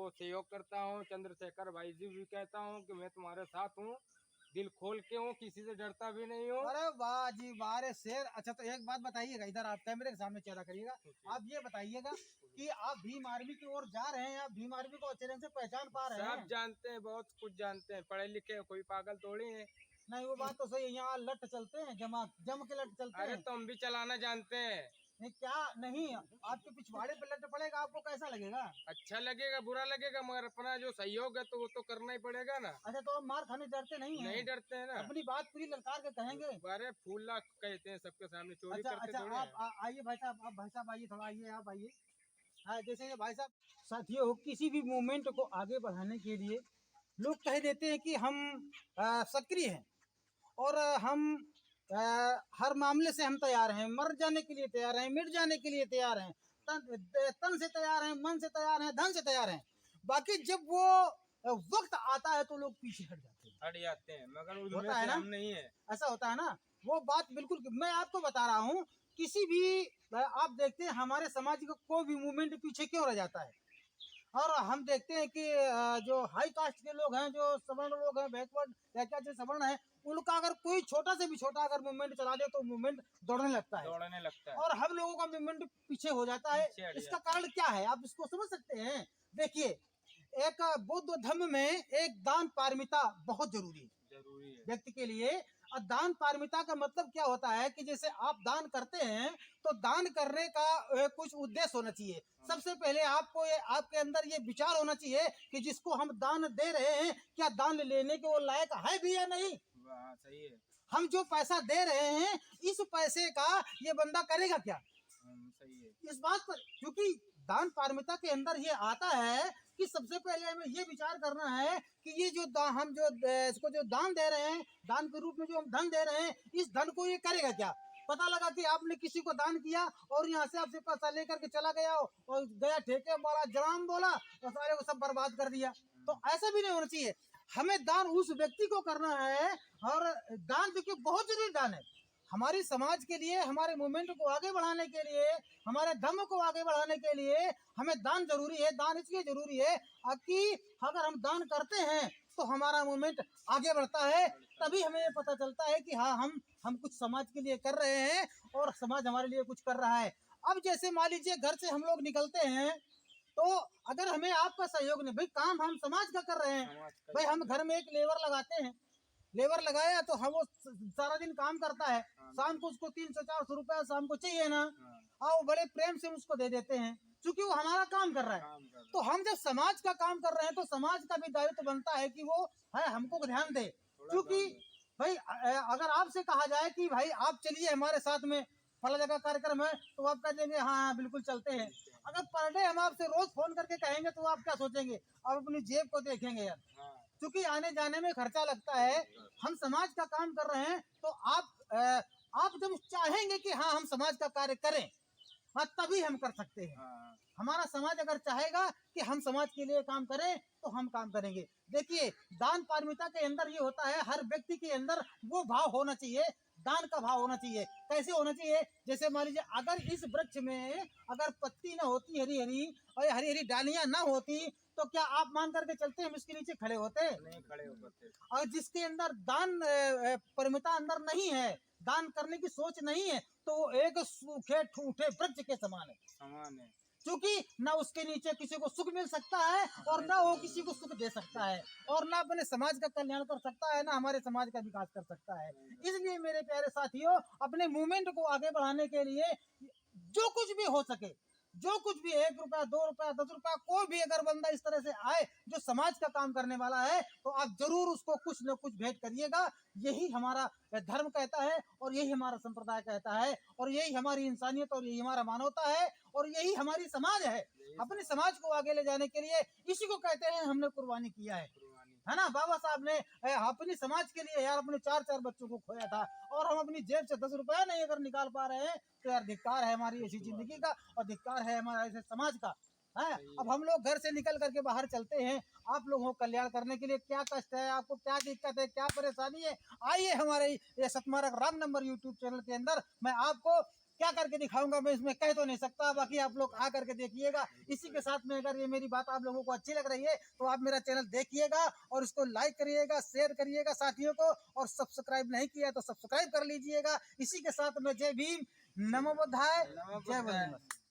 को सहयोग करता हूँ। चंद्रशेखर भाई जी भी कहता हूँ कि मैं तुम्हारे साथ हूँ, दिल खोल के हूँ, किसी से डरता भी नहीं हूँ। अरे वाह जी वाह रे शेर। अच्छा तो एक बात बताइएगा, इधर आप कैमरे के सामने चेहरा करिएगा, आप ये बताइएगा कि आप भीम आर्मी की ओर जा रहे हैं, आप भीम आर्मी को अच्छे ढंग से पहचान पा रहे हैं? सब जानते हैं, बहुत कुछ जानते हैं, पढ़े लिखे, कोई पागल थोड़ी है। नहीं वो बात तो सही है, यहाँ लट चलते हैं, जम के लट चलते अरे हैं। तो हम भी चलाना जानते हैं। नहीं क्या नहीं, आपके पिछवाड़े पे लट पड़ेगा आपको कैसा लगेगा? अच्छा लगेगा, बुरा लगेगा, मगर अपना जो सहयोग है तो वो तो करना ही पड़ेगा ना। अच्छा तो आप मार खाने डरते नहीं हैं? नहीं डरते हैं ना। अपनी बात पूरी ललकार के कहेंगे? अरे फूला कहते हैं सबके सामने, चोरी अच्छा करते अच्छा, थोड़े आप हैं। आइए भाई साहब, आप भाई साहब आइए, थोड़ा आइए, आप आइए। हाँ जैसे ये भाई साहब, साथियों किसी भी मूवमेंट को आगे बढ़ाने के लिए लोग कह देते हैं कि हम सक्रिय हैं और हम हर मामले से हम तैयार हैं, मर जाने के लिए तैयार हैं, मिट जाने के लिए तैयार हैं, तन से तैयार हैं, मन से तैयार हैं, धन से तैयार हैं। बाकी जब वो वक्त आता है तो लोग पीछे हट जाते हैं। हट जाते हैं, मगर उनमें होता है से ना, हम नहीं है। ऐसा होता है ना। वो बात बिल्कुल मैं आपको बता रहा हूँ, किसी भी आप देखते हैं हमारे समाज का कोई भी मूवमेंट पीछे क्यों रह जाता है। और हम देखते हैं कि जो हाई कास्ट के लोग हैं, जो सवर्ण लोग हैं, बैकवर्ड या क्या जो सवर्ण है, उनका अगर कोई छोटा से भी छोटा अगर मूवमेंट चला दे तो मूवमेंट दौड़ने लगता है, दौड़ने लगता है और हम लोगों का मूवमेंट पीछे हो जाता है। पीछे हट इसका जाता कारण क्या है, आप इसको समझ सकते हैं? देखिए, एक बौद्ध धर्म में एक दान पारमिता बहुत जरूरी है जरूरी है। व्यक्ति के लिए। और दान पारमिता का मतलब क्या होता है कि जैसे आप दान करते हैं तो दान करने का कुछ उद्देश्य होना चाहिए। सबसे पहले आपको आपके अंदर ये विचार होना चाहिए कि जिसको हम दान दे रहे हैं क्या दान लेने के वो लायक है भी या नहीं। वाह सही है। हम जो पैसा दे रहे हैं इस पैसे का ये बंदा करेगा क्या, सही है। इस बात पर, क्योंकि दान पारमिता के अंदर ये आता है कि सबसे पहले हमें ये विचार करना है कि ये जो हम जो इसको जो दान दे रहे हैं, दान के रूप में जो हम धन दे रहे हैं, इस धन को ये करेगा क्या। पता लगा कि आपने किसी को दान किया और यहाँ से आपसे पैसा लेकर के चला गया और गया ठेके वाला जराम बोला और सारे को सब बर्बाद कर दिया, तो ऐसा भी नहीं होना चाहिए। हमें दान उस व्यक्ति को करना है, और दान देखिए बहुत जरूरी दान है हमारी समाज के लिए, हमारे मूवमेंट को आगे बढ़ाने के लिए, हमारे धर्म को आगे बढ़ाने के लिए हमें दान जरूरी है। दान इसलिए जरूरी है कि अगर हम दान करते हैं तो हमारा मूवमेंट आगे बढ़ता है, तभी हमें पता चलता है कि हाँ हम कुछ समाज के लिए कर रहे हैं और समाज हमारे लिए कुछ कर रहा है। अब जैसे मान लीजिए घर से हम लोग निकलते हैं तो अगर हमें आपका सहयोग नहीं, भाई काम हम समाज का कर रहे हैं, भाई हम घर में एक लेबर लगाते हैं, लेबर लगाया तो हम वो सारा दिन काम करता है, शाम को उसको 300-400 रुपया शाम को चाहिए ना, और वो बड़े प्रेम से उसको दे देते हैं क्योंकि वो हमारा काम कर रहा है। तो हम जब समाज का काम कर रहे हैं तो समाज का भी दायित्व बनता है कि वो है हमको ध्यान दे। क्योंकि भाई अगर आपसे कहा जाए कि भाई आप चलिए हमारे साथ में फला जगह कार्यक्रम है तो आप कह देंगे हाँ हाँ बिल्कुल चलते हैं। अगर पर डे हम आपसे रोज फोन करके कहेंगे तो आप क्या सोचेंगे, आप अपनी जेब को देखेंगे यार, क्योंकि आने जाने में खर्चा लगता है। हम समाज का काम कर रहे हैं तो आप जब चाहेंगे कि हाँ हम समाज का कार्य करें, हाँ तभी हम कर सकते हैं। हमारा समाज अगर चाहेगा कि हम समाज के लिए काम करें तो हम काम करेंगे। देखिए दान पारमिता के अंदर ये होता है, हर व्यक्ति के अंदर वो भाव होना चाहिए, दान का भाव होना चाहिए। कैसे होना चाहिए, जैसे मान लीजिए अगर इस वृक्ष में अगर पत्ती ना होती हरी हरी और हरी हरी डालियां ना होती तो क्या आप मान करके चलते हम इसके नीचे खड़े होते? नहीं खड़े हो पाते। और जिसके अंदर दान परमिता अंदर नहीं है, दान करने की सोच नहीं है, तो वो एक सूखे ठूठे वृक्ष के समान है, क्योंकि ना उसके नीचे किसी को सुख मिल सकता है और ना वो किसी को सुख दे सकता है और ना अपने समाज का कल्याण कर सकता है, ना हमारे समाज का विकास कर सकता है। इसलिए मेरे प्यारे साथियों, अपने मूवमेंट को आगे बढ़ाने के लिए जो कुछ भी हो सके, जो कुछ भी 1 रुपया 2 रुपया 10 रुपया कोई भी अगर बंदा इस तरह से आए जो समाज का काम करने वाला है तो आप जरूर उसको कुछ न कुछ भेंट करिएगा। यही हमारा धर्म कहता है और यही हमारा संप्रदाय कहता है और यही हमारी इंसानियत और यही हमारा मानवता है और यही हमारी समाज है। अपने समाज को आगे ले जाने के लिए इसी को कहते हैं हमने कुर्बानी किया है ना। बाबा साहब ने अपनी समाज के लिए यार अपने 4-4 बच्चों को खोया था और हम अपनी जेब से 10 रुपया नहीं अगर निकाल पा रहे हैं तो यार धिक्कार है हमारी ऐसी जिंदगी का और धिक्कार है हमारा ऐसे समाज का है। अब हम लोग घर से निकल करके बाहर चलते हैं आप लोगों को कल्याण करने के लिए। क्या कष्ट है, आपको क्या दिक्कत है, क्या परेशानी है, आइए हमारे ये सतमार्ग राम नंबर यूट्यूब चैनल के अंदर मैं आपको क्या करके दिखाऊंगा मैं इसमें कह तो नहीं सकता, बाकी आप लोग आ करके देखिएगा। इसी के साथ में अगर ये मेरी बात आप लोगों को अच्छी लग रही है तो आप मेरा चैनल देखिएगा और इसको लाइक करिएगा, शेयर करिएगा साथियों को, और सब्सक्राइब नहीं किया तो सब्सक्राइब कर लीजिएगा। इसी के साथ में जय भीम, नमो बुद्धाय, नमो जय बुद्धाय। बजरंग।